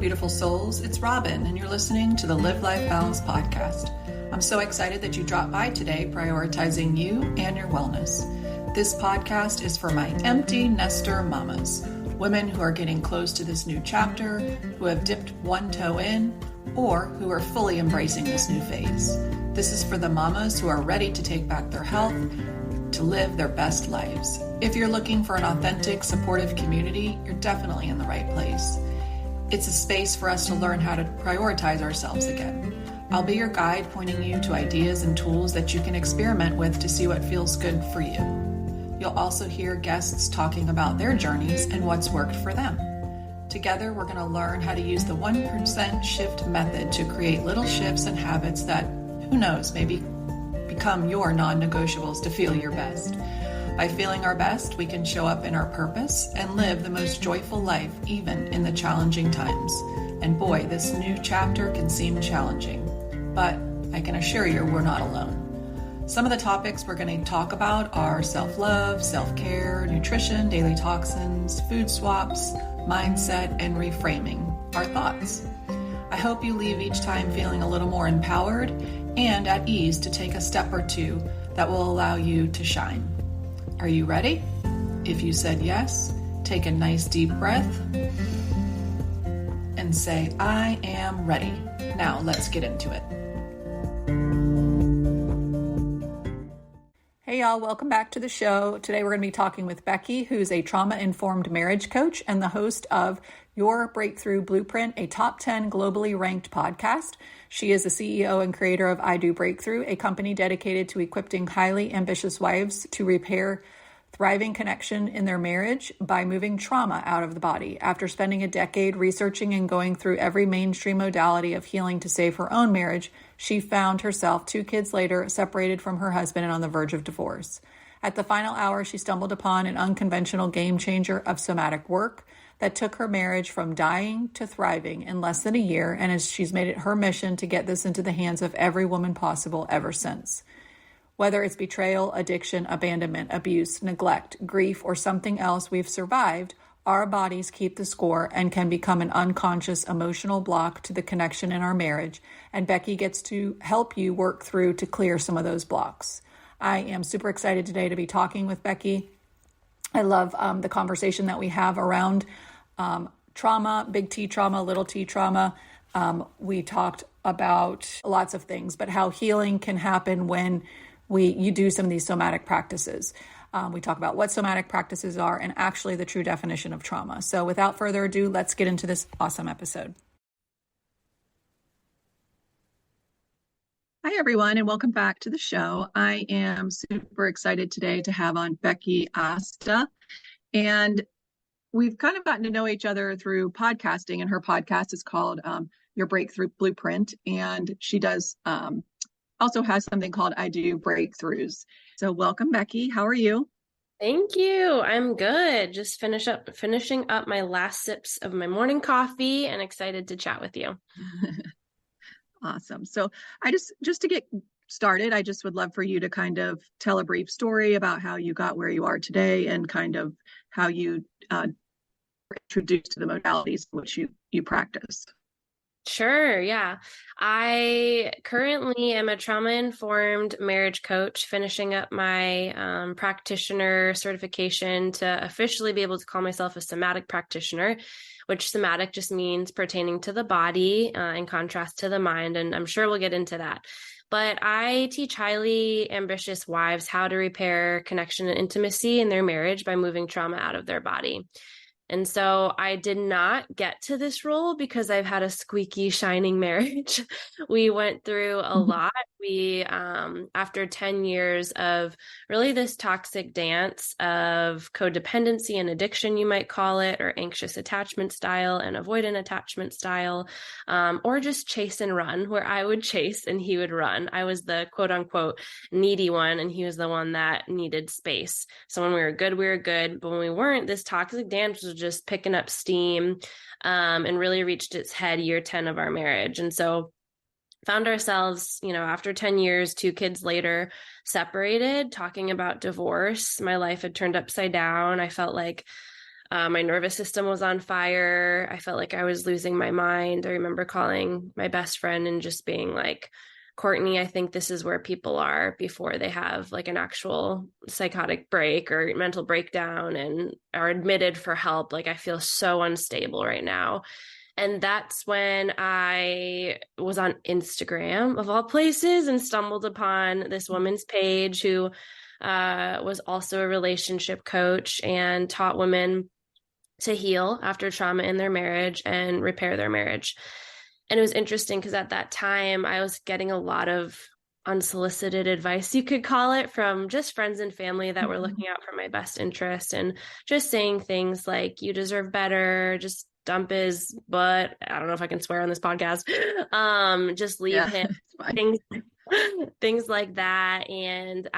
beautiful souls. It's Robin, and you're listening to the Live Life Balance podcast. I'm so excited that you dropped by today, prioritizing you and your wellness. This podcast is for my empty nester mamas, women who are getting close to this new chapter, who have dipped one toe in, or who are fully embracing this new phase. This is for the mamas who are ready to take back their health, to live their best lives. If you're looking for an authentic, supportive community, you're definitely in the right place. It's a space for us to learn how to prioritize ourselves again. I'll be your guide, pointing you to ideas and tools that you can experiment with to see what feels good for you. You'll also hear guests talking about their journeys and what's worked for them. Together, we're going to learn how to use the 1% shift method to create little shifts and habits that, who knows, maybe become your non-negotiables to feel your best. By feeling our best, we can show up in our purpose and live the most joyful life, even in the challenging times. And boy, this new chapter can seem challenging, but I can assure you we're not alone. Some of the topics we're going to talk about are self-love, self-care, nutrition, daily toxins, food swaps, mindset, and reframing our thoughts. I hope you leave each time feeling a little more empowered and at ease to take a step or two that will allow you to shine. Are you ready? If you said yes, take a nice deep breath and say, I am ready. Now let's get into it. Hey y'all, welcome back to the show. Today we're going to be talking with Becky, who's a trauma-informed marriage coach and the host of Your Breakthrough Blueprint, a top 10 globally ranked podcast. She is the CEO and creator of I Do Breakthrough, a company dedicated to equipping highly ambitious wives to repair thriving connection in their marriage by moving trauma out of the body. After spending a decade researching and going through every mainstream modality of healing to save her own marriage, she found herself 2 kids later separated from her husband and on the verge of divorce. At the final hour, she stumbled upon an unconventional game changer of somatic work that took her marriage from dying to thriving in less than a year, and she's made it her mission to get this into the hands of every woman possible ever since. Whether it's betrayal, addiction, abandonment, abuse, neglect, grief, or something else we've survived, our bodies keep the score and can become an unconscious emotional block to the connection in our marriage, and Becky gets to help you work through to clear some of those blocks. I am super excited today to be talking with Becky. I love the conversation that we have around trauma, big T trauma, little t trauma. We talked about lots of things, but how healing can happen when you do some of these somatic practices. We talk about what somatic practices are and actually the true definition of trauma. So without further ado, let's get into this awesome episode. Hi, everyone, and welcome back to the show. I am super excited today to have on Becky Aste, and we've kind of gotten to know each other through podcasting, and her podcast is called Your Breakthrough Blueprint, and she does also has something called I Do Breakthroughs. So welcome, Becky. How are you? Thank you. I'm good. Just finishing up my last sips of my morning coffee and excited to chat with you. Awesome. So I just to get started, I just would love for you to kind of tell a brief story about how you got where you are today and kind of how you were introduced to the modalities which you practice. Sure. Yeah. I currently am a trauma-informed marriage coach, finishing up my practitioner certification to officially be able to call myself a somatic practitioner, which somatic just means pertaining to the body in contrast to the mind. And I'm sure we'll get into that. But I teach highly ambitious wives how to repair connection and intimacy in their marriage by moving trauma out of their body. And so I did not get to this role because I've had a squeaky, shining marriage. We went through a lot. We, after 10 years of really this toxic dance of codependency and addiction, you might call it, or anxious attachment style and avoidant attachment style, or just chase and run, where I would chase and he would run. I was the quote unquote needy one, and he was the one that needed space. So when we were good, but when we weren't, this toxic dance was just picking up steam, and really reached its head year 10 of our marriage. And so found ourselves, after 10 years, 2 kids later, separated, talking about divorce. My life had turned upside down. I felt like My nervous system was on fire. I felt like I was losing my mind. I remember calling my best friend and just being like, Courtney, I think this is where people are before they have like an actual psychotic break or mental breakdown and are admitted for help. Like, I feel so unstable right now. And that's when I was on Instagram, of all places, and stumbled upon this woman's page who was also a relationship coach and taught women to heal after trauma in their marriage and repair their marriage. And it was interesting because at that time, I was getting a lot of unsolicited advice, you could call it, from just friends and family that were looking out for my best interest and just saying things like, you deserve better, just dump his butt. I don't know if I can swear on this podcast. Just leave him. Things like that. And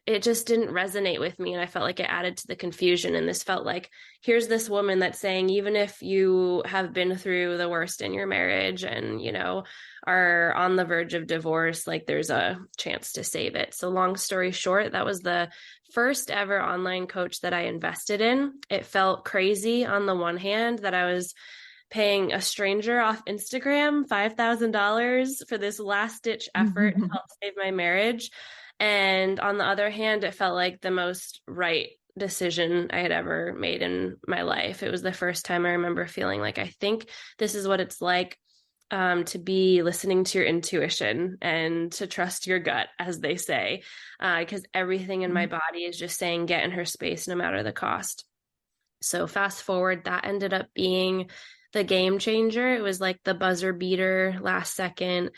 it just didn't resonate with me. And I felt like it added to the confusion. And this felt like, here's this woman that's saying, even if you have been through the worst in your marriage and, you know, are on the verge of divorce, like there's a chance to save it. So long story short, that was the first ever online coach that I invested in. It felt crazy on the one hand that I was paying a stranger off Instagram $5,000 for this last ditch effort to help save my marriage. And on the other hand, it felt like the most right decision I had ever made in my life. It was the first time I remember feeling like, I think this is what it's like to be listening to your intuition and to trust your gut, as they say, because everything in my body is just saying, get in her space no matter the cost. So fast forward, that ended up being the game changer. It was like the buzzer beater, last second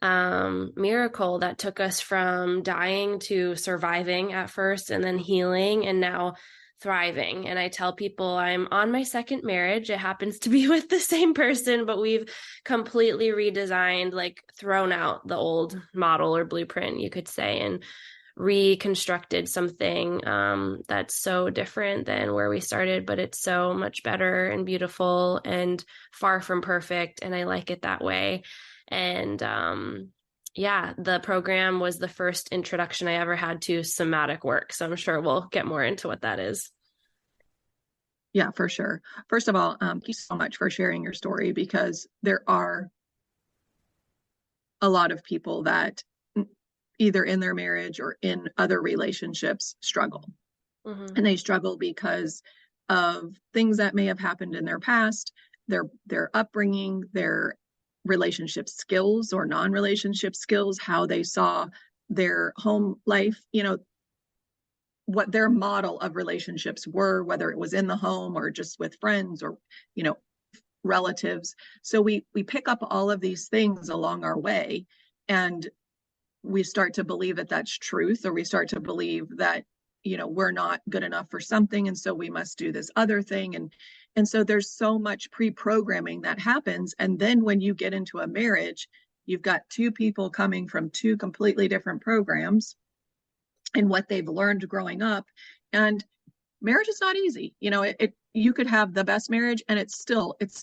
miracle that took us from dying to surviving at first and then healing and now thriving. And I tell people I'm on my second marriage. It happens to be with the same person, but we've completely redesigned, like thrown out the old model or blueprint, you could say, and reconstructed something that's so different than where we started, but it's so much better and beautiful and far from perfect. And I like it that way. And yeah, the program was the first introduction I ever had to somatic work. So I'm sure we'll get more into what that is. Yeah, for sure. First of all, thank you so much for sharing your story, because there are a lot of people that either in their marriage or in other relationships struggle. And they struggle because of things that may have happened in their past, their upbringing, their relationship skills or non-relationship skills, how they saw their home life, you know, what their model of relationships were, whether it was in the home or just with friends or, you know, relatives. So we pick up all of these things along our way, and we start to believe that that's truth, or we start to believe that, you know, we're not good enough for something, and so we must do this other thing. And so there's so much pre-programming that happens. And then when you get into a marriage, you've got two people coming from two completely different programs and what they've learned growing up. And marriage is not easy. You know, you could have the best marriage and it's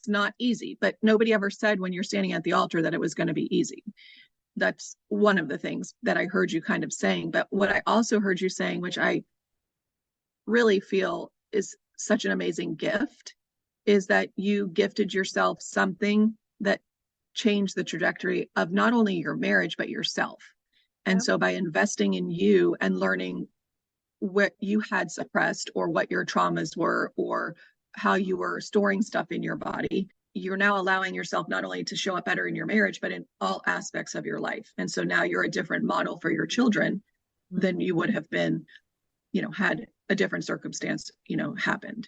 not easy, but nobody ever said when you're standing at the altar that it was going to be easy. That's one of the things that I heard you kind of saying. But what I also heard you saying, which I really feel is such an amazing gift, is that you gifted yourself something that changed the trajectory of not only your marriage, but yourself. And so by investing in you and learning what you had suppressed or what your traumas were or how you were storing stuff in your body, you're now allowing yourself not only to show up better in your marriage, but in all aspects of your life. And so now you're a different model for your children than you would have been, you know, had a different circumstance, you know, happened.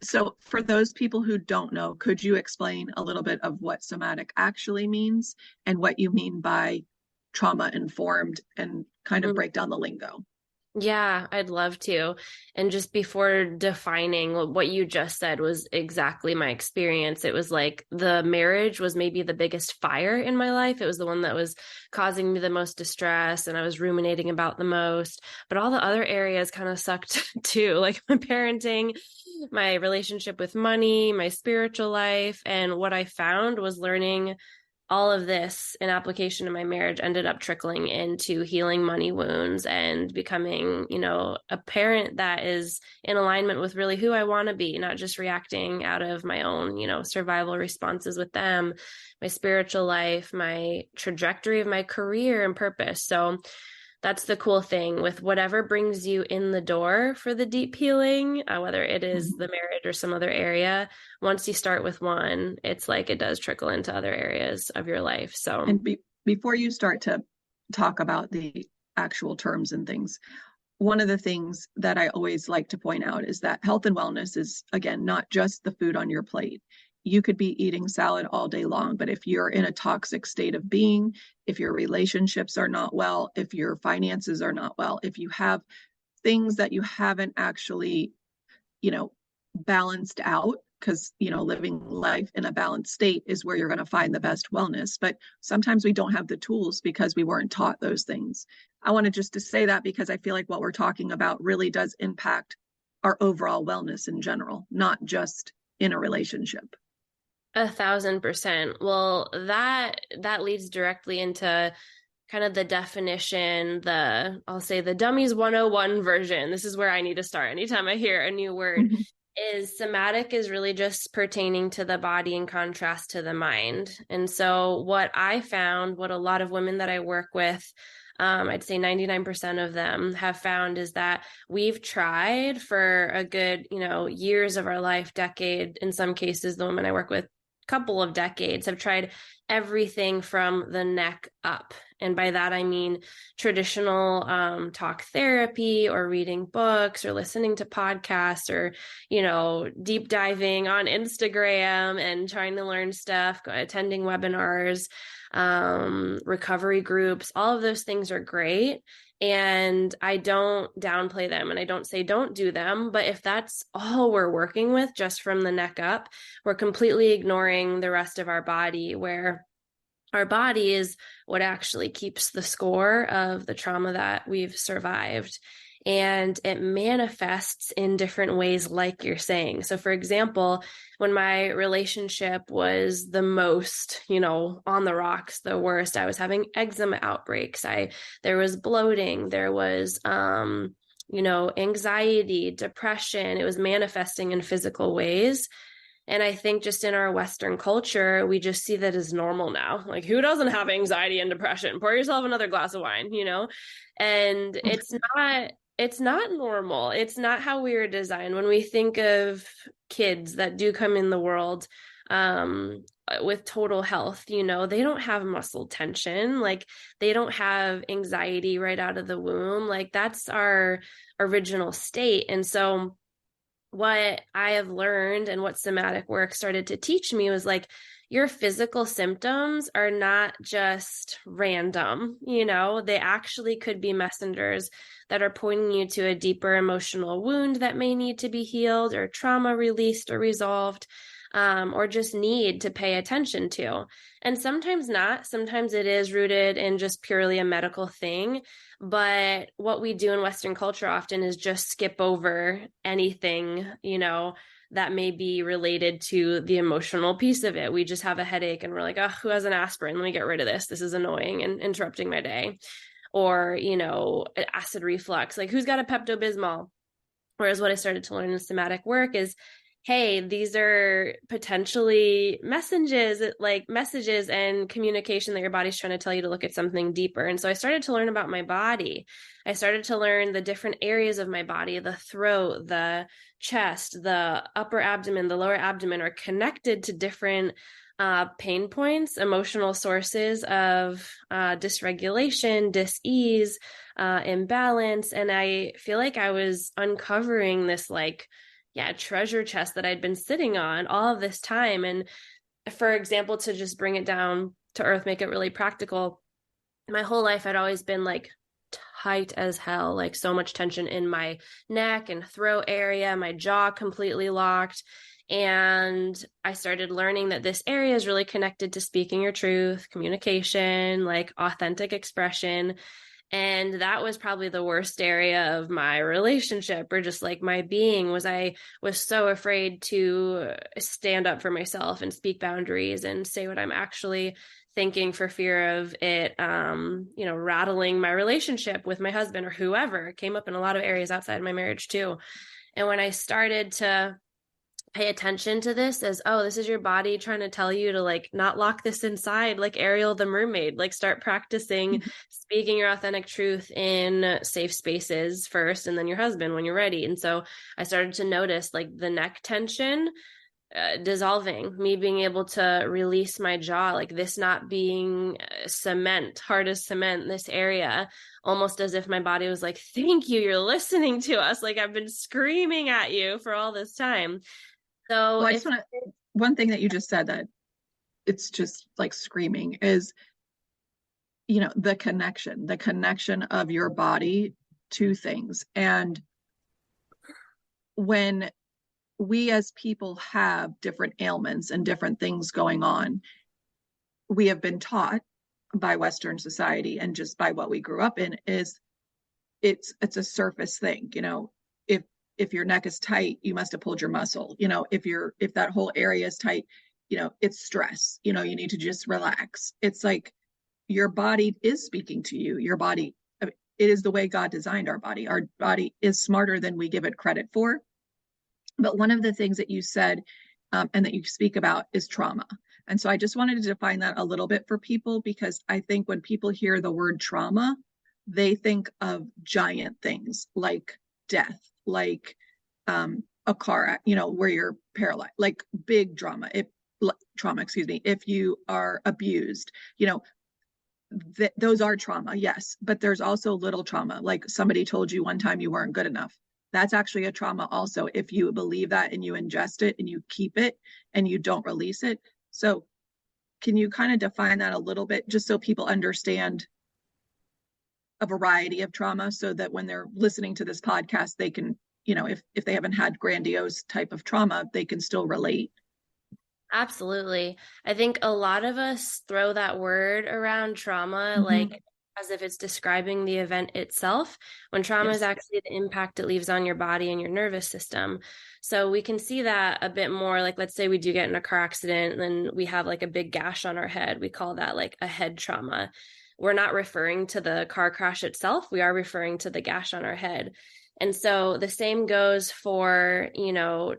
So for those people who don't know, could you explain a little bit of what somatic actually means and what you mean by trauma informed, and kind of break down the lingo? Yeah, I'd love to. And just before defining, what you just said was exactly my experience. It was like the marriage was maybe the biggest fire in my life. It was the one that was causing me the most distress and I was ruminating about the most. But all the other areas kind of sucked too, like my parenting, my relationship with money, my spiritual life. And what I found was learning all of this in application to my marriage ended up trickling into healing money wounds and becoming, a parent that is in alignment with really who I want to be, not just reacting out of my own, survival responses with them, my spiritual life, my trajectory of my career and purpose. So that's the cool thing with whatever brings you in the door for the deep healing, whether it is the marriage or some other area. Once you start with one, it's like it does trickle into other areas of your life. So, and before you start to talk about the actual terms and things, one of the things that I always like to point out is that health and wellness is, again, not just the food on your plate. You could be eating salad all day long, but if you're in a toxic state of being, if your relationships are not well, if your finances are not well, if you have things that you haven't actually, balanced out, because, living life in a balanced state is where you're going to find the best wellness. But sometimes we don't have the tools because we weren't taught those things. I wanted just to say that because I feel like what we're talking about really does impact our overall wellness in general, not just in a relationship. 1,000%. Well, that leads directly into kind of the definition, I'll say the Dummies 101 version. This is where I need to start anytime I hear a new word. Is somatic is really just pertaining to the body in contrast to the mind. And so what I found, what a lot of women that I work with, I'd say 99% of them have found, is that we've tried for a good, years of our life, decade, in some cases, the women I work with, couple of decades, have tried everything from the neck up. And by that, I mean traditional talk therapy or reading books or listening to podcasts or, deep diving on Instagram and trying to learn stuff, attending webinars, recovery groups. All of those things are great. And I don't downplay them and I don't say don't do them. But if that's all we're working with just from the neck up, we're completely ignoring the rest of our body, where our body is what actually keeps the score of the trauma that we've survived. And it manifests in different ways, like you're saying. So for example, when my relationship was the most, on the rocks, the worst, I was having eczema outbreaks. There was bloating, there was, anxiety, depression. It was manifesting in physical ways. And I think just in our Western culture, we just see that as normal now. Like, who doesn't have anxiety and depression? Pour yourself another glass of wine, And it's not normal. It's not how we were designed. When we think of kids that do come in the world with total health, they don't have muscle tension. Like, they don't have anxiety right out of the womb. Like, that's our original state. And so what I have learned and what somatic work started to teach me was like, your physical symptoms are not just random, they actually could be messengers that are pointing you to a deeper emotional wound that may need to be healed or trauma released or resolved, or just need to pay attention to. And sometimes not. Sometimes it is rooted in just purely a medical thing. But what we do in Western culture often is just skip over anything, that may be related to the emotional piece of it. We just have a headache and we're like, oh, who has an aspirin? Let me get rid of this. This is annoying and interrupting my day. Or, acid reflux, like who's got a Pepto-Bismol? Whereas what I started to learn in somatic work is, hey, these are potentially messages and communication that your body's trying to tell you to look at something deeper. And so I started to learn about my body. I started to learn the different areas of my body, the throat, the chest, the upper abdomen, the lower abdomen are connected to different pain points, emotional sources of dysregulation, dis-ease, imbalance. And I feel like I was uncovering this treasure chest that I'd been sitting on all of this time. And for example, to just bring it down to earth, make it really practical, my whole life I'd always been like tight as hell, like so much tension in my neck and throat area, my jaw completely locked. And I started learning that this area is really connected to speaking your truth, communication, like authentic expression. And that was probably the worst area of my relationship, or just like my being, was I was so afraid to stand up for myself and speak boundaries and say what I'm actually thinking for fear of it, rattling my relationship with my husband or whoever. It came up in a lot of areas outside my marriage too. And when I started to pay attention to this as, oh, this is your body trying to tell you to like not lock this inside, like Ariel the mermaid, like start practicing speaking your authentic truth in safe spaces first, and then your husband when you're ready. And so I started to notice like the neck tension dissolving, me being able to release my jaw, like this not being cement, hard as cement, this area, almost as if my body was like, thank you, you're listening to us. Like I've been screaming at you for all this time. So well, I just want to, one thing that you just said that it's just like screaming is, the connection of your body to things. And when we as people have different ailments and different things going on, we have been taught by Western society and just by what we grew up in is it's a surface thing. If your neck is tight, you must have pulled your muscle. If that whole area is tight, it's stress. You need to just relax. It's like your body is speaking to you. Your body, it is the way God designed our body. Our body is smarter than we give it credit for. But one of the things that you said and that you speak about is trauma. And so I just wanted to define that a little bit for people, because I think when people hear the word trauma, they think of giant things like death, like a car, where you're paralyzed, like big trauma. If you are abused, those are trauma, yes. But there's also little trauma, like somebody told you one time you weren't good enough. That's actually a trauma also, if you believe that and you ingest it and you keep it and you don't release it. So can you kind of define that a little bit, just so people understand a variety of trauma, so that when they're listening to this podcast, they can, if they haven't had grandiose type of trauma, they can still relate? Absolutely. I think a lot of us throw that word around trauma like as if it's describing the event itself, when trauma is actually the impact it leaves on your body and your nervous system. So we can see that a bit more, like let's say we do get in a car accident and then we have like a big gash on our head. We call that like a head trauma. We're not referring to the car crash itself. We are referring to the gash on our head. And so the same goes for,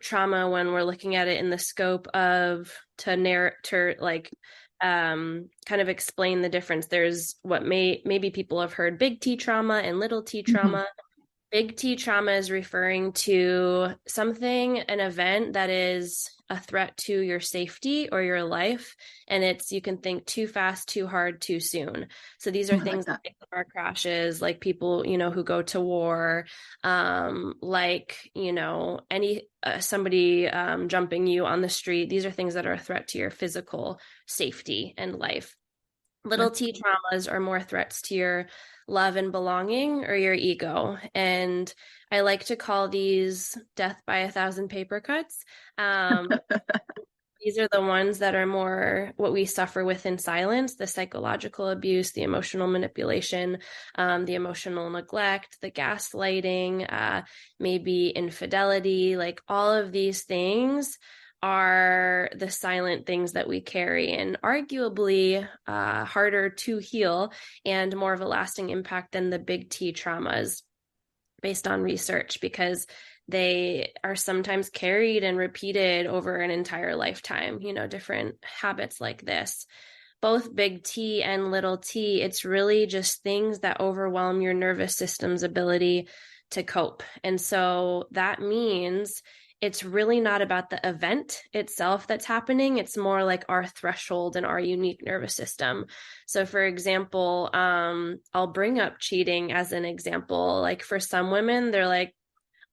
trauma when we're looking at it in the scope of kind of explain the difference. There's what maybe people have heard big T trauma and little T trauma. Big T trauma is referring to something, an event that is a threat to your safety or your life. And you can think too fast, too hard, too soon. So these are things like car crashes, like people, who go to war, somebody jumping you on the street. These are things that are a threat to your physical safety and life. Little T traumas are more threats to your love and belonging or your ego. And I like to call these death by 1,000 paper cuts. These are the ones that are more what we suffer with in silence: the psychological abuse, the emotional manipulation, the emotional neglect, the gaslighting, maybe infidelity. Like all of these things are the silent things that we carry, and arguably harder to heal and more of a lasting impact than the big T traumas based on research, because they are sometimes carried and repeated over an entire lifetime, different habits like this. Both big T and little t, it's really just things that overwhelm your nervous system's ability to cope. And so that means it's really not about the event itself that's happening. It's more like our threshold and our unique nervous system. So for example, I'll bring up cheating as an example. Like for some women, they're like,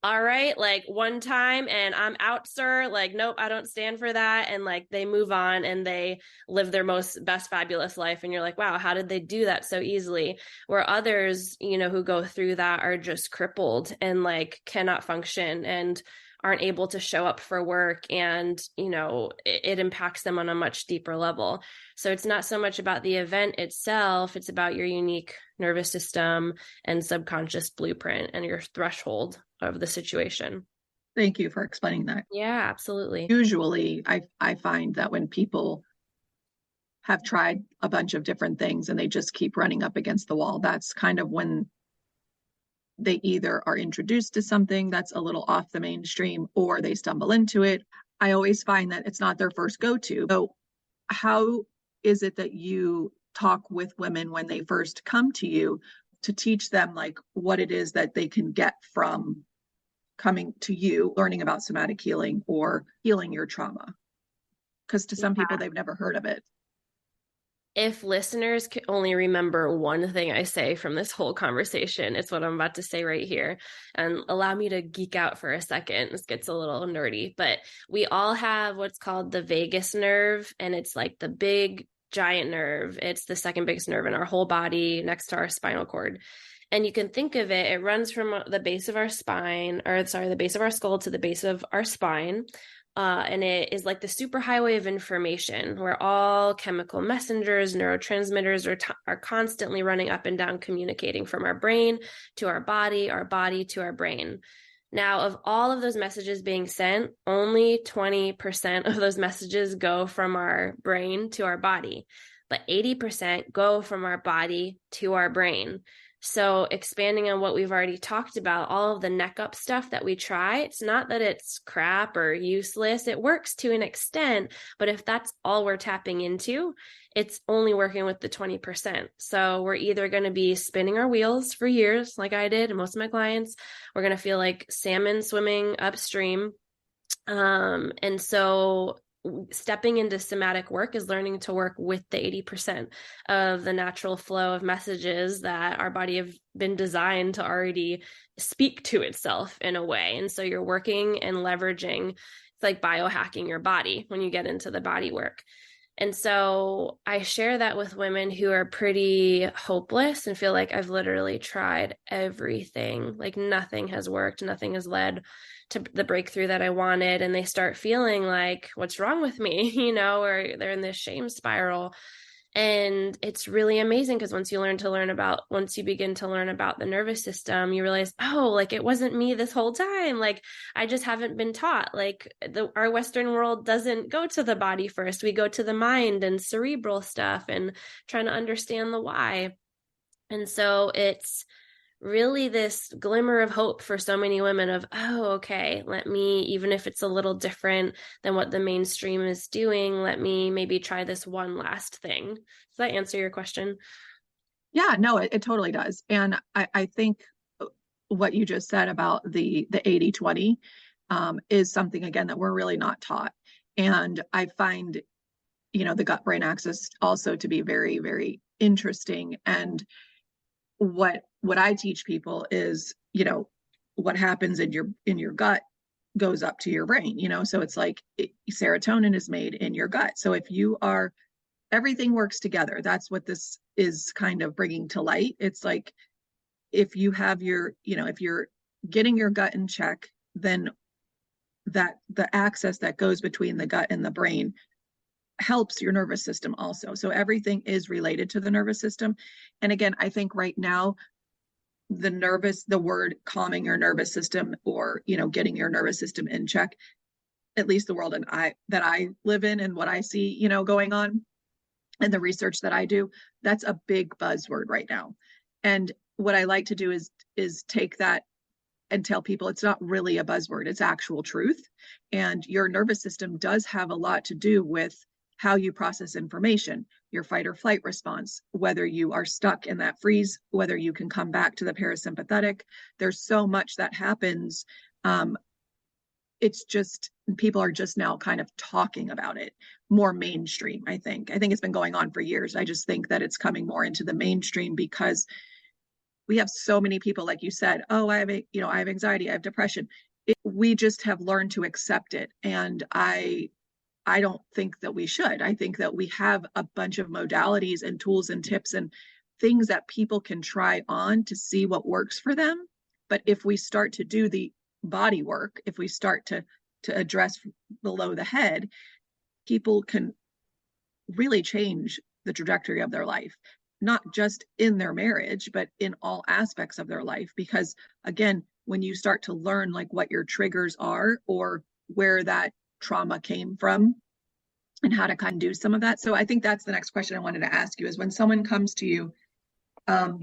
all right, like one time and I'm out, sir. Like, nope, I don't stand for that. And like they move on and they live their best fabulous life. And you're like, wow, how did they do that so easily? Where others, who go through that are just crippled and like cannot function and aren't able to show up for work, and it impacts them on a much deeper level. So it's not so much about the event itself, it's about your unique nervous system and subconscious blueprint and your threshold of the situation. Thank you for explaining that. Yeah, absolutely. Usually I find that when people have tried a bunch of different things and they just keep running up against the wall. That's kind of when they either are introduced to something that's a little off the mainstream or they stumble into it. I always find that it's not their first go-to. So how is it that you talk with women when they first come to you to teach them like what it is that they can get from coming to you, learning about somatic healing or healing your trauma? Because to some people, they've never heard of it. If listeners could only remember one thing I say from this whole conversation, it's what I'm about to say right here. And allow me to geek out for a second. This gets a little nerdy, but we all have what's called the vagus nerve, and it's like the big giant nerve. It's the second biggest nerve in our whole body next to our spinal cord. And you can think of it, it runs from the base of our spine, or sorry, the base of our skull to the base of our spine. And it is like the superhighway of information where all chemical messengers, neurotransmitters are constantly running up and down, communicating from our brain to our body to our brain. Now, of all of those messages being sent, only 20% of those messages go from our brain to our body, but 80% go from our body to our brain. So expanding on what we've already talked about, all of the neck up stuff that we try, it's not that it's crap or useless. It works to an extent, but if that's all we're tapping into, it's only working with the 20%. So we're either going to be spinning our wheels for years, like I did and most of my clients. We're going to feel like salmon swimming upstream. And so stepping into somatic work is learning to work with the 80% of the natural flow of messages that our body have been designed to already speak to itself in a way. And so you're working and leveraging, it's like biohacking your body when you get into the body work. And so I share that with women who are pretty hopeless and feel like I've literally tried everything, like nothing has worked, nothing has led to the breakthrough that I wanted. And they start feeling like, what's wrong with me? Or they're in this shame spiral. And it's really amazing because once you begin to learn about the nervous system, you realize, oh, like it wasn't me this whole time. Like I just haven't been taught. Like our Western world doesn't go to the body first. We go to the mind and cerebral stuff and trying to understand the why. And so it's really this glimmer of hope for so many women of, oh, okay, let me, even if it's a little different than what the mainstream is doing, let me maybe try this one last thing. Does that answer your question? Yeah, no, it totally does. And I think what you just said about the 80-20 is something, again, that we're really not taught. And I find, the gut-brain axis also to be very, very interesting. And what I teach people is, what happens in your gut goes up to your brain, so it's like serotonin is made in your gut. So if you are, everything works together. That's what this is kind of bringing to light. It's like, if you have if you're getting your gut in check, then that the access that goes between the gut and the brain helps your nervous system also. So everything is related to the nervous system. And again, I think right now, the word calming your nervous system or, getting your nervous system in check, at least the world that I live in and what I see, going on and the research that I do, that's a big buzzword right now. And what I like to do is take that and tell people it's not really a buzzword, it's actual truth. And your nervous system does have a lot to do with how you process information, your fight or flight response, whether you are stuck in that freeze, whether you can come back to the parasympathetic. There's so much that happens. It's just, people are just now kind of talking about it more mainstream. I think it's been going on for years. I just think that it's coming more into the mainstream because we have so many people, like you said, oh, I have anxiety, I have depression. We just have learned to accept it. And I don't think that we should. I think that we have a bunch of modalities and tools and tips and things that people can try on to see what works for them. But if we start to do the body work, if we start to address below the head, people can really change the trajectory of their life, not just in their marriage, but in all aspects of their life. Because again, when you start to learn like what your triggers are or where that trauma came from, and how to kind of do some of that. So I think that's the next question I wanted to ask you is when someone comes to you, well,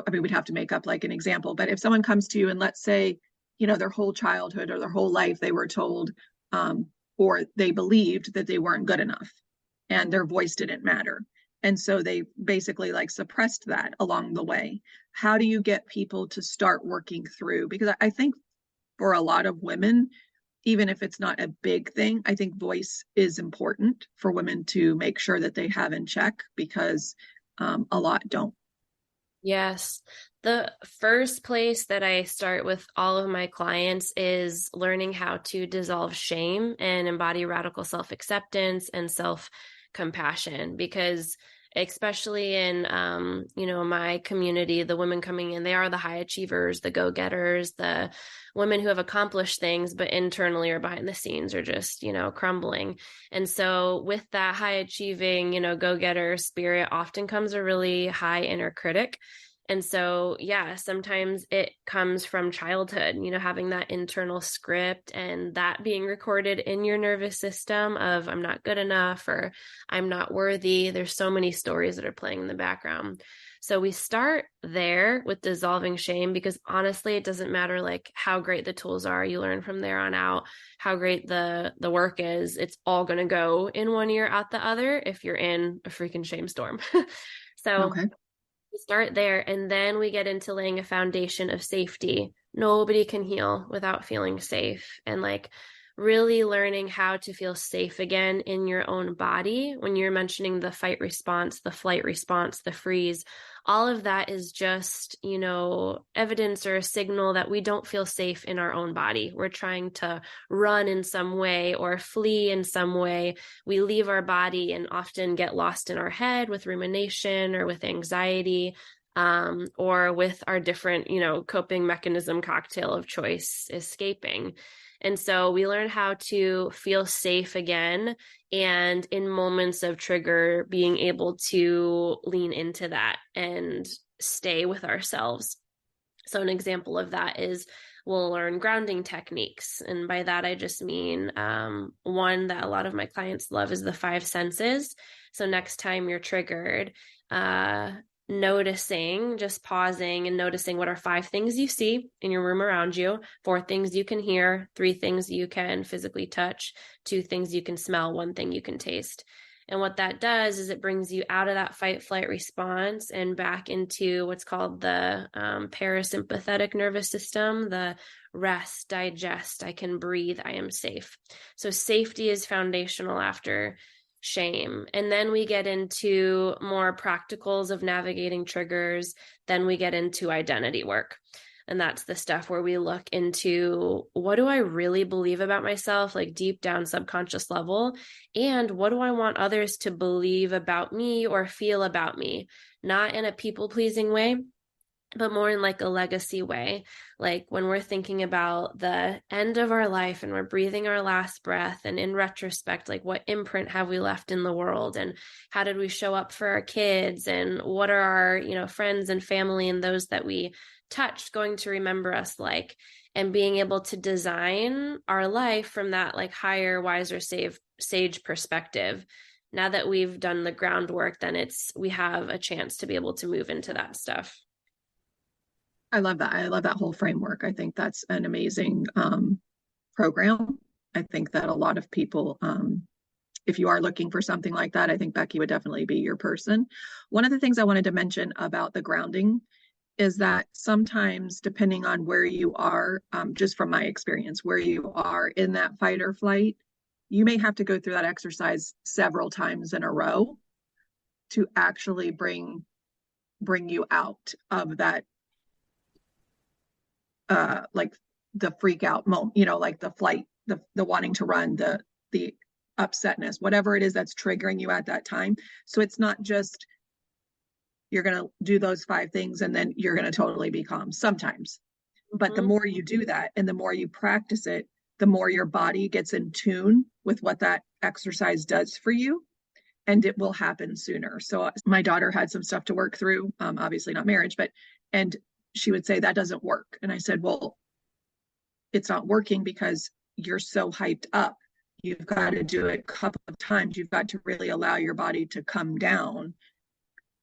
I mean, we'd have to make up like an example, but if someone comes to you and let's say, their whole childhood or their whole life, they were told, or they believed that they weren't good enough and their voice didn't matter. And so they basically like suppressed that along the way. How do you get people to start working through? Because I think for a lot of women, even if it's not a big thing, I think voice is important for women to make sure that they have in check because a lot don't. Yes. The first place that I start with all of my clients is learning how to dissolve shame and embody radical self-acceptance and self-compassion, because especially in my community, the women coming in, they are the high achievers, the go-getters, the women who have accomplished things but internally or behind the scenes are just crumbling. And so with that high achieving go-getter spirit often comes a really high inner critic. And so, yeah, sometimes it comes from childhood, having that internal script and that being recorded in your nervous system of I'm not good enough or I'm not worthy. There's so many stories that are playing in the background. So we start there with dissolving shame because honestly, it doesn't matter like how great the tools are. You learn from there on out how great the work is. It's all going to go in one ear out the other if you're in a freaking shame storm. So Okay. we start there, and then we get into laying a foundation of safety. Nobody can heal without feeling safe, and like really learning how to feel safe again in your own body. When you're mentioning the fight response, the flight response, the freeze, all of that is just, evidence or a signal that we don't feel safe in our own body. We're trying to run in some way or flee in some way. We leave our body and often get lost in our head with rumination or with anxiety, or with our different, coping mechanism cocktail of choice escaping. And so we learn how to feel safe again. And in moments of trigger, being able to lean into that and stay with ourselves. So an example of that is we'll learn grounding techniques. And by that, I just mean one that a lot of my clients love is the 5 senses. So next time you're triggered, noticing, just pausing and noticing what are 5 things you see in your room around you, 4 things you can hear, 3 things you can physically touch, 2 things you can smell, 1 thing you can taste. And what that does is it brings you out of that fight flight response and back into what's called the parasympathetic nervous system, the rest, digest, I can breathe, I am safe. So safety is foundational after shame. And then we get into more practicals of navigating triggers. Then we get into identity work. And that's the stuff where we look into what do I really believe about myself, like deep down subconscious level, and what do I want others to believe about me or feel about me, not in a people-pleasing way, but more in like a legacy way. Like when we're thinking about the end of our life and we're breathing our last breath, and in retrospect, like what imprint have we left in the world, and how did we show up for our kids, and what are our, friends and family and those that we touched going to remember us like, and being able to design our life from that like higher, wiser, sage perspective. Now that we've done the groundwork, then we have a chance to be able to move into that stuff. I love that. I love that whole framework. I think that's an amazing program. I think that a lot of people, if you are looking for something like that, I think Becky would definitely be your person. One of the things I wanted to mention about the grounding is that sometimes, depending on where you are, just from my experience, where you are in that fight or flight, you may have to go through that exercise several times in a row to actually bring you out of that, like the freak out moment, like the flight, the wanting to run, the upsetness, whatever it is that's triggering you at that time. So it's not just you're going to do those 5 things and then you're going to totally be calm sometimes. But the more you do that and the more you practice it, the more your body gets in tune with what that exercise does for you, and it will happen sooner. So my daughter had some stuff to work through, obviously not marriage, and she would say that doesn't work. And I said, well, it's not working because you're so hyped up. You've got to do it a couple of times. You've got to really allow your body to come down,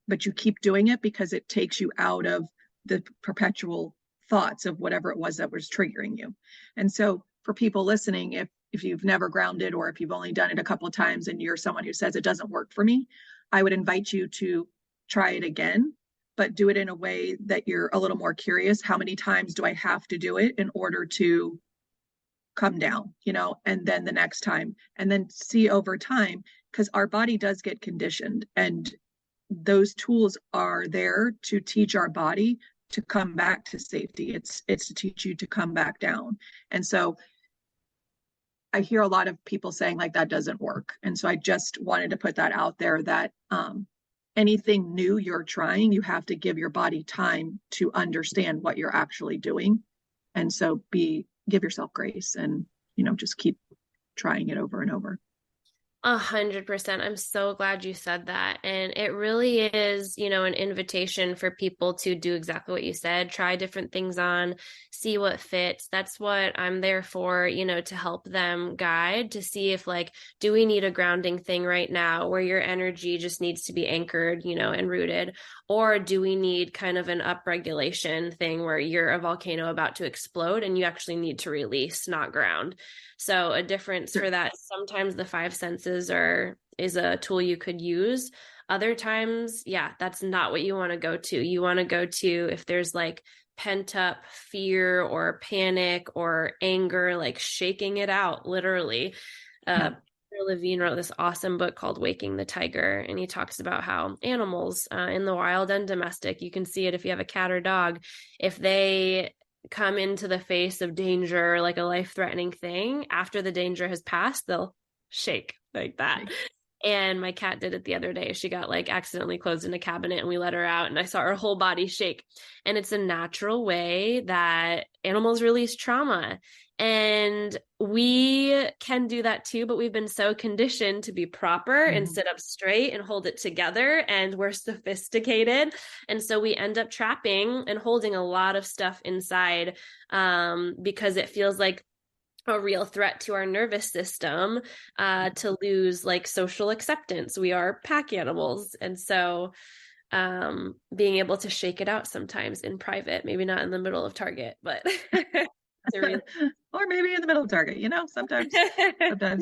but you keep doing it because it takes you out of the perpetual thoughts of whatever it was that was triggering you. And so for people listening, if you've never grounded, or if you've only done it a couple of times and you're someone who says it doesn't work for me, I would invite you to try it again, but do it in a way that you're a little more curious. How many times do I have to do it in order to come down, and then the next time, and then see over time, because our body does get conditioned, and those tools are there to teach our body to come back to safety. It's to teach you to come back down. And so I hear a lot of people saying like that doesn't work. And so I just wanted to put that out there, that anything new you're trying, you have to give your body time to understand what you're actually doing. And so give yourself grace, and, just keep trying it over and over. 100%. I'm so glad you said that. And it really is, an invitation for people to do exactly what you said, try different things on, see what fits. That's what I'm there for, to help them guide, to see if do we need a grounding thing right now where your energy just needs to be anchored, and rooted, or do we need kind of an upregulation thing where you're a volcano about to explode and you actually need to release, not ground. So a difference for that. Sometimes the five senses is a tool you could use. Other times, that's not what you want to go to. You want to go to if there's pent up fear or panic or anger, shaking it out, literally. Levine wrote this awesome book called Waking the Tiger, and he talks about how animals in the wild and domestic, you can see it if you have a cat or dog, if they come into the face of danger, like a life-threatening thing, after the danger has passed, they'll shake like that. And my cat did it the other day. She got accidentally closed in a cabinet, and we let her out, and I saw her whole body shake. And it's a natural way that animals release trauma. And we can do that too, but we've been so conditioned to be proper and sit up straight and hold it together, and we're sophisticated. And so we end up trapping and holding a lot of stuff inside because it feels like a real threat to our nervous system to lose social acceptance. We are pack animals. And so being able to shake it out sometimes in private, maybe not in the middle of Target, but or maybe in the middle of Target, sometimes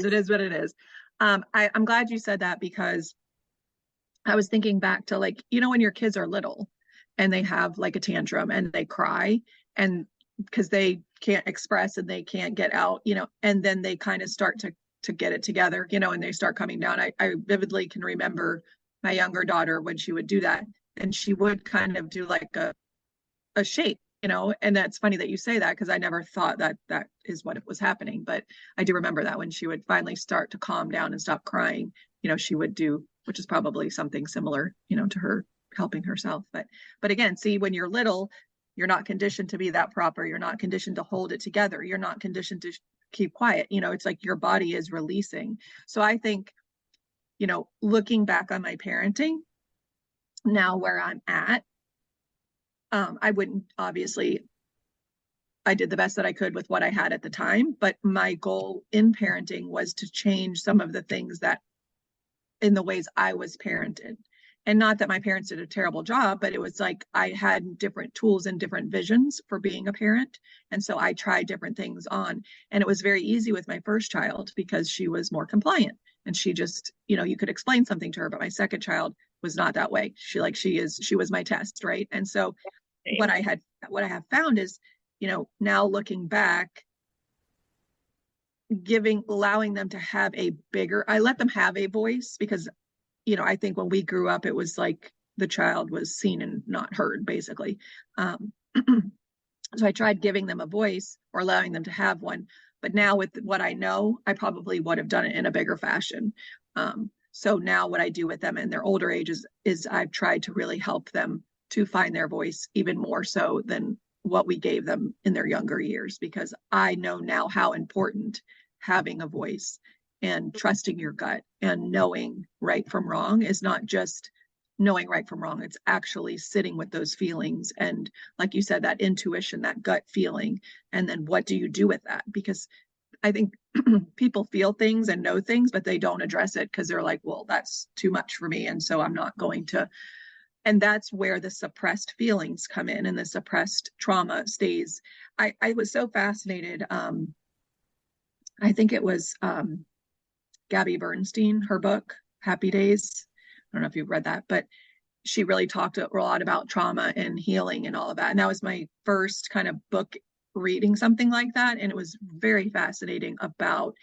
it is what it is. I'm glad you said that, because I was thinking back to when your kids are little and they have a tantrum and they cry, and because they can't express and they can't get out, and then they kind of start to get it together, and they start coming down. I vividly can remember my younger daughter when she would do that, and she would kind of do a shape, and that's funny that you say that, because I never thought that is what was happening. But I do remember that when she would finally start to calm down and stop crying, she would do, which is probably something similar, to her helping herself. But again, see, when you're little, you're not conditioned to be that proper. You're not conditioned to hold it together. You're not conditioned to keep quiet. It's like your body is releasing. So I think, looking back on my parenting now, where I'm at, I wouldn't, obviously, I did the best that I could with what I had at the time, but my goal in parenting was to change some of the things that in the ways I was parented. And not that my parents did a terrible job, but it was I had different tools and different visions for being a parent. And so I tried different things on, and it was very easy with my first child because she was more compliant, and she just, you could explain something to her. But my second child was not that way. She was my test. Right. And so what I have found is, now looking back, allowing them to have I let them have a voice, because I think when we grew up, it was the child was seen and not heard, basically. So I tried giving them a voice or allowing them to have one. But now with what I know, I probably would have done it in a bigger fashion. So now what I do with them in their older ages is I've tried to really help them to find their voice even more so than what we gave them in their younger years, because I know now how important having a voice and trusting your gut and knowing right from wrong is not just knowing right from wrong. It's actually sitting with those feelings. And like you said, that intuition, that gut feeling. And then what do you do with that? Because I think people feel things and know things, but they don't address it because they're like, well, that's too much for me. And so I'm not going to. And that's where the suppressed feelings come in and the suppressed trauma stays. I was so fascinated. I think it was Gabby Bernstein, her book, Happy Days. I don't know if you've read that, but she really talked a lot about trauma and healing and all of that. And that was my first kind of book reading something like that. And it was very fascinating about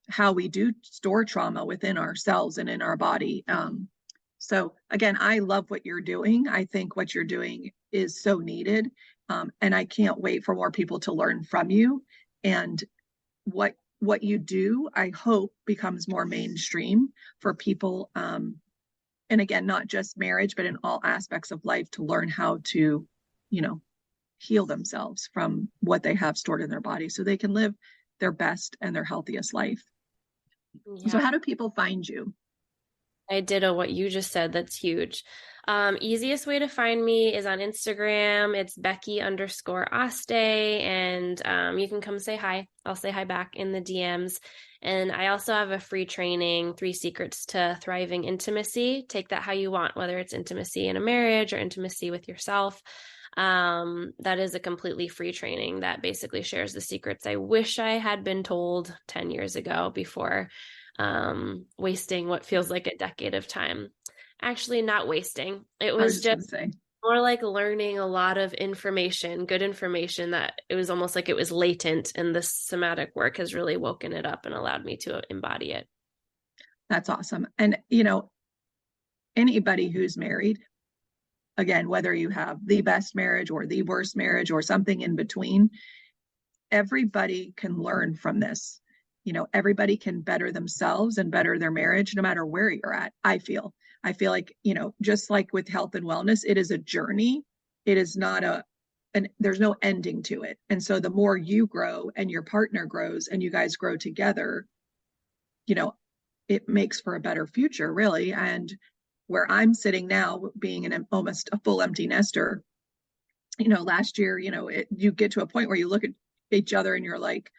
how we do store trauma within ourselves and in our body. So again, I love what you're doing. I think what you're doing is so needed. And I can't wait for more people to learn from you. And what you do, I hope, becomes more mainstream for people. And again, not just marriage, but in all aspects of life, to learn how to, heal themselves from what they have stored in their body so they can live their best and their healthiest life. Yeah. So how do people find you? I ditto what you just said. That's huge. Easiest way to find me is on Instagram. It's Becky_Aste, and you can come say hi. I'll say hi back in the DMs. And I also have a free training, 3 Secrets to Thriving Intimacy. Take that how you want, whether it's intimacy in a marriage or intimacy with yourself. That is a completely free training that basically shares the secrets I wish I had been told 10 years ago before wasting what feels like a decade of time. Actually, not wasting. It was just more like learning a lot of information, good information, that it was almost like it was latent, and this somatic work has really woken it up and allowed me to embody it. That's awesome. And, anybody who's married, again, whether you have the best marriage or the worst marriage or something in between, everybody can learn from this. Everybody can better themselves and better their marriage, no matter where you're at. I feel like, just like with health and wellness, it is a journey. It is not there's no ending to it. And so the more you grow and your partner grows and you guys grow together, it makes for a better future, really. And where I'm sitting now, being almost a full empty nester, last year, you get to a point where you look at each other and you're like,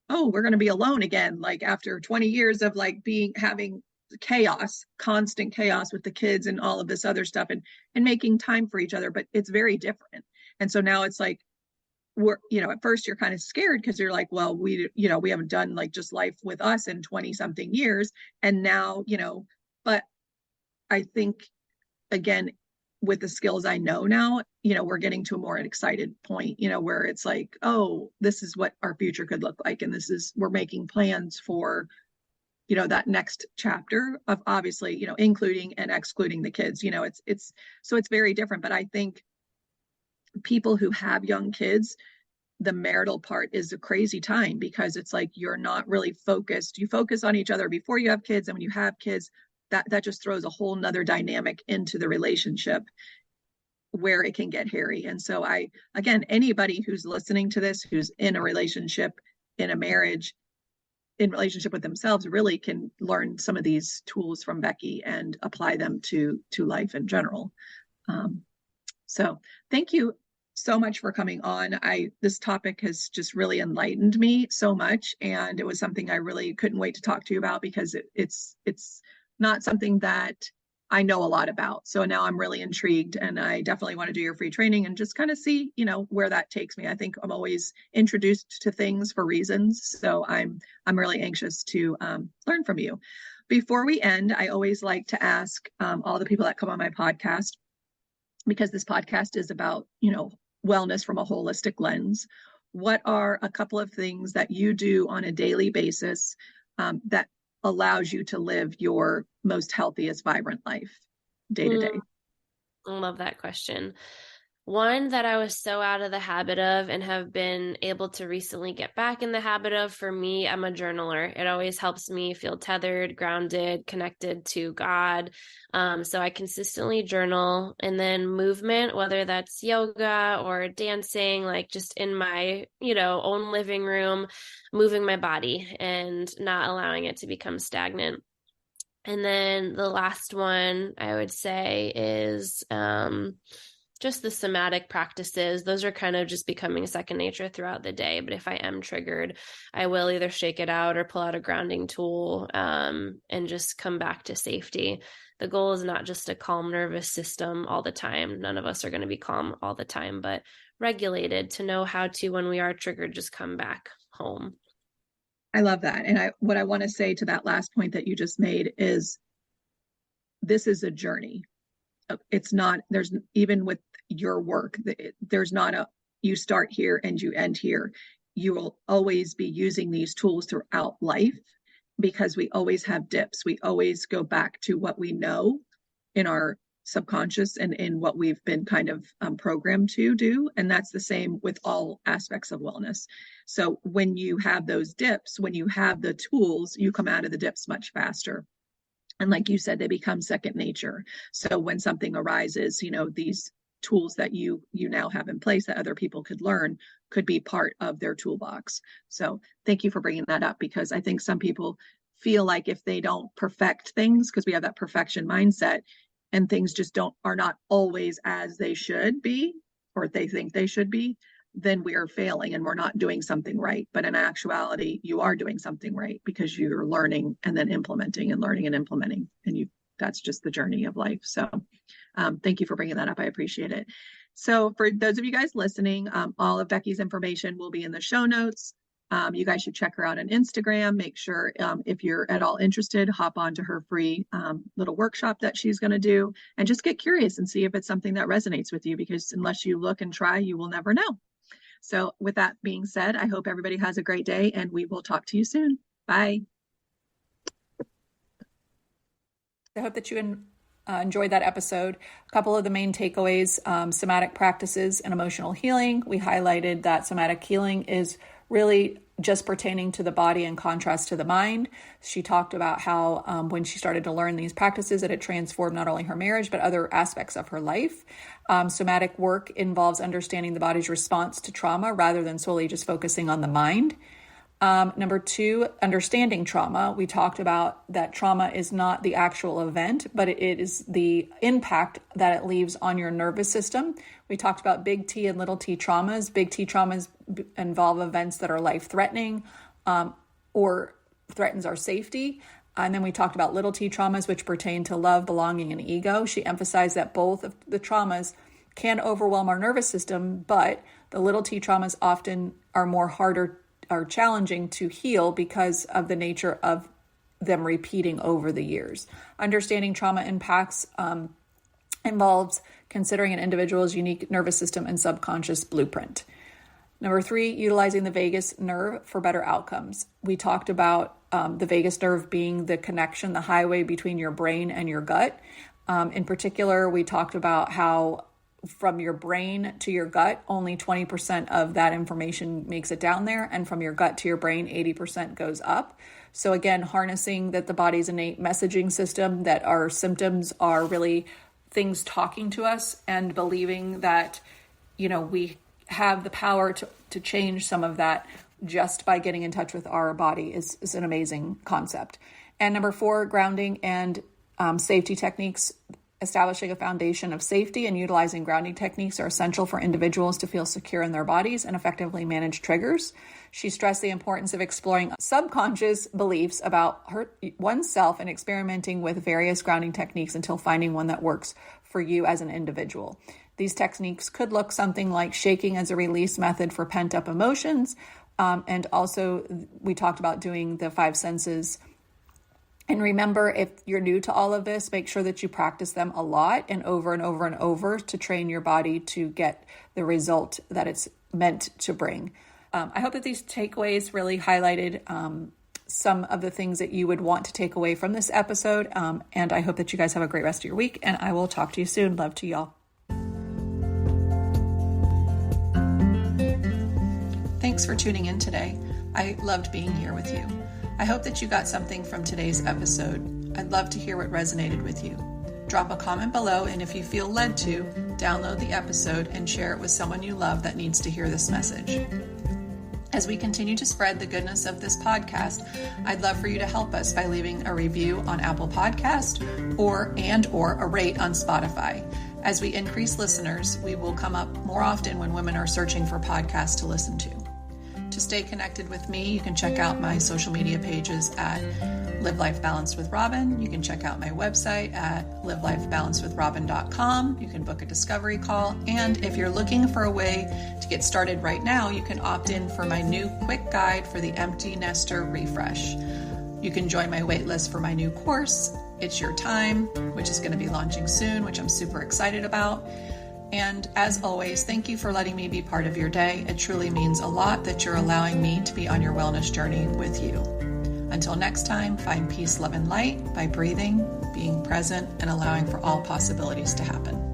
oh, we're going to be alone again. Like after 20 years of having chaos, constant chaos with the kids and all of this other stuff, and making time for each other, but it's very different. And so now it's like, at first you're kind of scared because you're like, well, we haven't done like just life with us in 20 something years. And now, but I think, again, with the skills I know now, we're getting to a more excited point, where it's like, oh, this is what our future could look like. And we're making plans for, that next chapter of, obviously, including and excluding the kids. So it's very different. But I think people who have young kids, the marital part is a crazy time, because it's like, you're not really focused. You focus on each other before you have kids. And when you have kids, that just throws a whole nother dynamic into the relationship where it can get hairy. And so again, anybody who's listening to this, who's in a relationship, in a marriage, in relationship with themselves, really can learn some of these tools from Becky and apply them to life in general. So thank you so much for coming on. This topic has just really enlightened me so much. And it was something I really couldn't wait to talk to you about, because it's not something that I know a lot about. So now I'm really intrigued, and I definitely want to do your free training and just kind of see, where that takes me. I think I'm always introduced to things for reasons. So I'm really anxious to learn from you. Before we end, I always like to ask all the people that come on my podcast, because this podcast is about, wellness from a holistic lens. What are a couple of things that you do on a daily basis that allows you to live your most healthiest, vibrant life day to day? I love that question. One that I was so out of the habit of and have been able to recently get back in the habit of, for me, I'm a journaler. It always helps me feel tethered, grounded, connected to God. So I consistently journal. And then movement, whether that's yoga or dancing, like just in my, own living room, moving my body and not allowing it to become stagnant. And then the last one I would say is just the somatic practices, those are kind of just becoming second nature throughout the day. But if I am triggered, I will either shake it out or pull out a grounding tool, and just come back to safety. The goal is not just a calm nervous system all the time. None of us are going to be calm all the time, but regulated to know how to, when we are triggered, just come back home. I love that. And what I want to say to that last point that you just made is this is a journey. It's not, there's, even with your work, there's not a, you start here and you end here. You will always be using these tools throughout life because we always have dips. We always go back to what we know in our subconscious and in what we've been kind of programmed to do. And that's the same with all aspects of wellness. So when you have those dips, when you have the tools, you come out of the dips much faster. And like you said, they become second nature. So when something arises, you know, these tools that you now have in place that other people could learn could be part of their toolbox. So thank you for bringing that up, because I think some people feel like if they don't perfect things, because we have that perfection mindset, and things just are not always as they should be, or they think they should be, then we are failing and we're not doing something right. But in actuality, you are doing something right because you're learning and then implementing and learning and implementing. And that's just the journey of life. So thank you for bringing that up. I appreciate it. So for those of you guys listening, all of Becky's information will be in the show notes. You guys should check her out on Instagram. Make sure if you're at all interested, hop on to her free little workshop that she's going to do, and just get curious and see if it's something that resonates with you, because unless you look and try, you will never know. So with that being said, I hope everybody has a great day, and we will talk to you soon. Bye. I hope that you enjoyed that episode. A couple of the main takeaways: somatic practices and emotional healing. We highlighted that somatic healing is really just pertaining to the body in contrast to the mind. She talked about how when she started to learn these practices, that it transformed not only her marriage, but other aspects of her life. Somatic work involves understanding the body's response to trauma rather than solely just focusing on the mind. Number 2, understanding trauma. We talked about that trauma is not the actual event, but it is the impact that it leaves on your nervous system. We talked about big T and little t traumas. Big T traumas involve events that are life-threatening or threatens our safety. And then we talked about little t traumas, which pertain to love, belonging, and ego. She emphasized that both of the traumas can overwhelm our nervous system, but the little t traumas often are challenging to heal because of the nature of them repeating over the years. Understanding trauma impacts involves considering an individual's unique nervous system and subconscious blueprint. Number 3, utilizing the vagus nerve for better outcomes. We talked about the vagus nerve being the connection, the highway between your brain and your gut. In particular, we talked about how from your brain to your gut, only 20% of that information makes it down there. And from your gut to your brain, 80% goes up. So again, harnessing that the body's innate messaging system, that our symptoms are really things talking to us, and believing that, we have the power to change some of that just by getting in touch with our body is an amazing concept. And number 4, grounding and safety techniques. Establishing a foundation of safety and utilizing grounding techniques are essential for individuals to feel secure in their bodies and effectively manage triggers. She stressed the importance of exploring subconscious beliefs about oneself and experimenting with various grounding techniques until finding one that works for you as an individual. These techniques could look something like shaking as a release method for pent-up emotions. And also we talked about doing the 5 senses. And remember, if you're new to all of this, make sure that you practice them a lot and over and over and over to train your body to get the result that it's meant to bring. I hope that these takeaways really highlighted some of the things that you would want to take away from this episode. And I hope that you guys have a great rest of your week, and I will talk to you soon. Love to y'all. Thanks for tuning in today. I loved being here with you. I hope that you got something from today's episode. I'd love to hear what resonated with you. Drop a comment below, and if you feel led to, download the episode and share it with someone you love that needs to hear this message. As we continue to spread the goodness of this podcast, I'd love for you to help us by leaving a review on Apple Podcast or a rate on Spotify. As we increase listeners, we will come up more often when women are searching for podcasts to listen to. To stay connected with me, you can check out my social media pages at Live Life Balanced with Robin. You can check out my website at livelifebalancedwithrobin.com. You can book a discovery call. And if you're looking for a way to get started right now, you can opt in for my new quick guide for the empty nester refresh. You can join my waitlist for my new course, It's Your Time, which is going to be launching soon, which I'm super excited about. And as always, thank you for letting me be part of your day. It truly means a lot that you're allowing me to be on your wellness journey with you. Until next time, find peace, love, and light by breathing, being present, and allowing for all possibilities to happen.